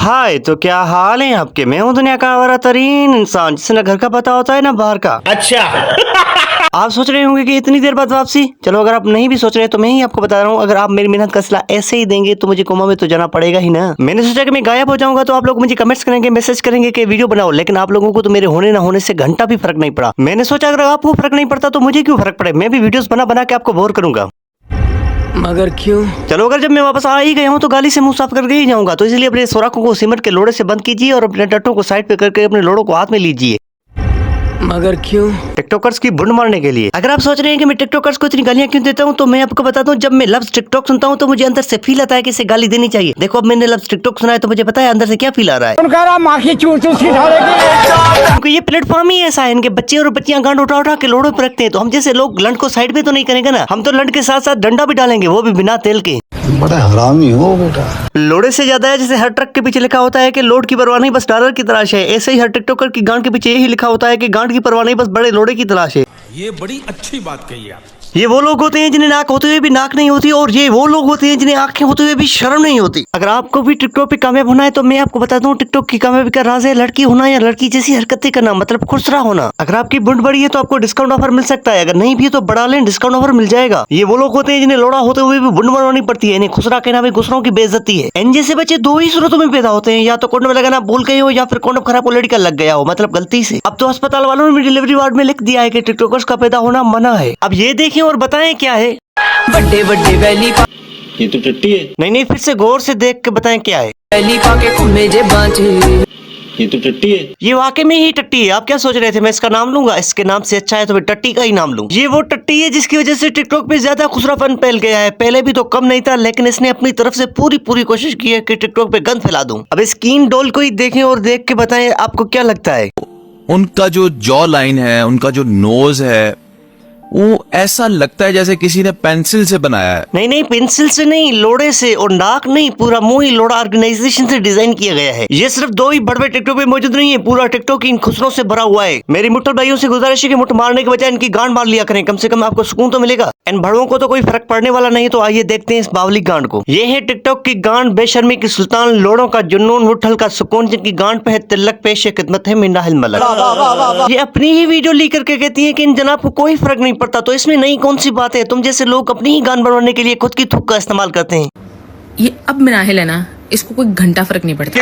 हाय, तो क्या हाल है आपके। मैं हूँ दुनिया का आवारा तरीन इंसान, जिसे ना घर का पता होता है ना बाहर का। अच्छा। आप सोच रहे होंगे कि इतनी देर बाद वापसी। चलो, अगर आप नहीं भी सोच रहे तो मैं ही आपको बता रहा हूँ, अगर आप मेरी मेहनत का सिला ऐसे ही देंगे तो मुझे कोमा में तो जाना पड़ेगा ही ना। मैंने सोचा कि मैं गायब हो जाऊंगा तो आप लोग मुझे कमेंट्स करेंगे, मैसेज करेंगे कि वीडियो बनाओ, लेकिन आप लोगों को तो मेरे होने ना होने से घंटा भी फर्क नहीं पड़ा। मैंने सोचा अगर आपको फर्क नहीं पड़ता तो मुझे क्यों फर्क पड़े, मैं भी वीडियोस बना बना के आपको बोर करूंगा। मगर क्यों? चलो, अगर जब मैं वापस आ ही गया हूँ तो गाली से मुंह साफ करके ही जाऊंगा, तो इसलिए अपने सोराखों को सीमेंट के लोड़े से बंद कीजिए और अपने टट्टों को साइड पे करके अपने लोड़ों को हाथ में लीजिए। मगर क्यों? टिकटॉकर्स की बुंड मारने के लिए। अगर आप सोच रहे हैं कि मैं टिकटॉकर्स को इतनी गालियां क्यों देता हूं, तो मैं आपको बताता हूं, जब मैं लफ्ज टिकटॉक सुनता हूं तो मुझे अंदर से फील आता है कि इसे गाली देनी चाहिए। देखो, अब मैंने लफ्ज टिकटॉक सुना है तो मुझे पता है अंदर से क्या फील आ रहा है। क्योंकि ये प्लेटफॉर्म ही ऐसा है, इनके बच्चे और बच्चियां गांड उठा उठा के लोड़ों पर रखते हैं, तो हम जैसे लोग लंड को साइड पे तो नहीं करेंगे ना, हम तो लंड के साथ साथ डंडा भी डालेंगे, वो भी बिना तेल के। बड़ा हरामी हो बेटा। लोड़े से ज्यादा है, जैसे हर ट्रक के पीछे लिखा होता है कि लोड की परवाह नहीं बस डॉलर की तलाश है, ऐसे ही हर टिकटॉकर की गांड के पीछे यही लिखा होता है कि गांड की परवाह नहीं बस बड़े लोड़े की तलाश है। ये बड़ी अच्छी बात कही आप। ये वो लोग होते हैं जिन्हें नाक होते हुए भी नाक नहीं होती, और ये वो लोग होते हैं जिन्हें आंखें होते हुए भी शर्म नहीं होती। अगर आपको भी टिकटॉक पे कामयाब होना है तो मैं आपको बता दूं, टिकटॉक की कामयाबी का राज है लड़की होना या लड़की जैसी हरकतें करना, मतलब खुसरा होना। अगर आपकी बुंड बड़ी है तो आपको डिस्काउंट ऑफर मिल सकता है, अगर नहीं भी है तो बढ़ा लें, डिस्काउंट ऑफर मिल जाएगा। ये वो लोग होते हैं जिन्हें लोड़ा होते हुए भी बुंड बनवानी पड़ती है, इन्हें खुसरा कहना भी दूसरों की बेइज्जती है। इन जैसे बच्चे दो ही सूरतों में पैदा होते हैं, या तो कोंडम लगाना भूल गए हो या फिर कोंडम खराब ऑलरेडी का लग गया हो, मतलब गलती से। अब तो अस्पताल वालों ने डिलीवरी वार्ड में लिख दिया है कि टिकटॉकर्स का पैदा होना मना है। अब ये देखें और बताएं क्या है। बड़े बड़े वैली ये तो टट्टी है। नहीं, फिर से गौर से देख के बताएं क्या है। पाके घूमे जे बांचे। ये तो टट्टी है। ये वाकई में ही टट्टी है। आप क्या सोच रहे थे मैं इसका नाम लूंगा? इसके नाम से अच्छा है तो मैं टट्टी का ही नाम लूं। ये वो टट्टी है जिसकी वजह से टिकटॉक पे ज्यादा खुसरापन फैल गया है। पहले भी तो कम नहीं था, लेकिन इसने अपनी तरफ से पूरी कोशिश की है कि टिकटॉक पे गंद फैला दूं। अब स्किन डोल को ही देखें और देख के बताएं आपको क्या लगता है। उनका जो जॉ लाइन है, उनका जो नोज है, वो ऐसा लगता है जैसे किसी ने पेंसिल से बनाया है। नहीं, पेंसिल से नहीं, लोड़े से। और नाक नहीं, पूरा मुंह ही लोड़ा ऑर्गेनाइजेशन से डिजाइन किया गया है। ये सिर्फ दो ही बड़े टिकटॉक पे मौजूद नहीं है, पूरा टिकटॉक इन खुसरों से भरा हुआ है। मेरी मुट्ठल भाइयों से गुजारिश है कि मुट्ठ मारने के बजाय इनकी गांड मार लिया करें, कम से कम आपको सुकून तो मिलेगा। इन भड़ों को तो कोई फर्क पड़ने वाला नहीं, तो आइए देखते हैं इस बावली गांड को। ये है टिकटॉक की गांड, बेशर्मी की सुल्तान, लोड़ों का जुनून, मुट्ठल का सुकून, जिनकी गांड पे है तिलक, पेश खिदमत है मिन्नाहिल मलक। ये अपनी ही वीडियो ली करके कहती है कि इन जनाब को कोई फर्क नहीं पड़ता, तो इसमें नहीं कौन सी बात है। तुम जैसे लोग अपनी ही गान बनवाने के लिए खुद की थूक का इस्तेमाल करते हैं। ये अब मिनाहिल है ना, इसको कोई घंटा फर्क नहीं पड़ता।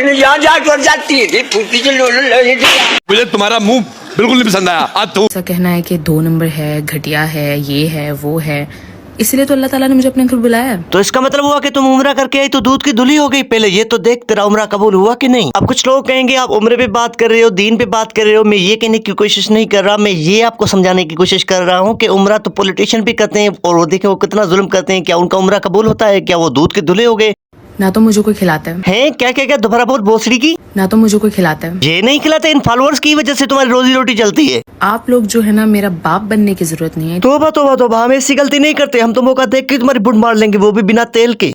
मुझे तुम्हारा मुंह बिल्कुल नहीं पसंद आया। ऐसा कहना है कि 2 नंबर है, घटिया है, ये है, वो है, इसलिए तो अल्लाह ताला ने मुझे अपने घर बुलाया है। तो इसका मतलब हुआ कि तुम उम्रा करके आई तो दूध की धुली हो गई। पहले ये तो देख तेरा उम्रा कबूल हुआ कि नहीं। अब कुछ लोग कहेंगे आप उम्रे पे बात कर रहे हो, दीन पे बात कर रहे हो। मैं ये कहने की कोशिश नहीं कर रहा, मैं ये आपको समझाने की कोशिश कर रहा हूँ कि उम्रा तो पॉलिटिशियन भी करते हैं, और वो देखे वो कितना जुल्म करते हैं। क्या उनका उम्रा कबूल होता है? क्या वो दूध के धुले हो गए? ना तो मुझे कोई खिलाता है। हैं? क्या दोबारा बोल, भोसड़ी की। ना तो मुझे कोई खिलाता है। ये नहीं खिलाते, इन फॉलोअर्स की वजह से तुम्हारी रोजी रोटी चलती है। आप लोग जो है ना, मेरा बाप बनने की जरूरत नहीं है। तोबा, हम ऐसी गलती नहीं करते। हम तो मौका देख के तुम्हारी बुड़ मार लेंगे, वो भी बिना तेल के।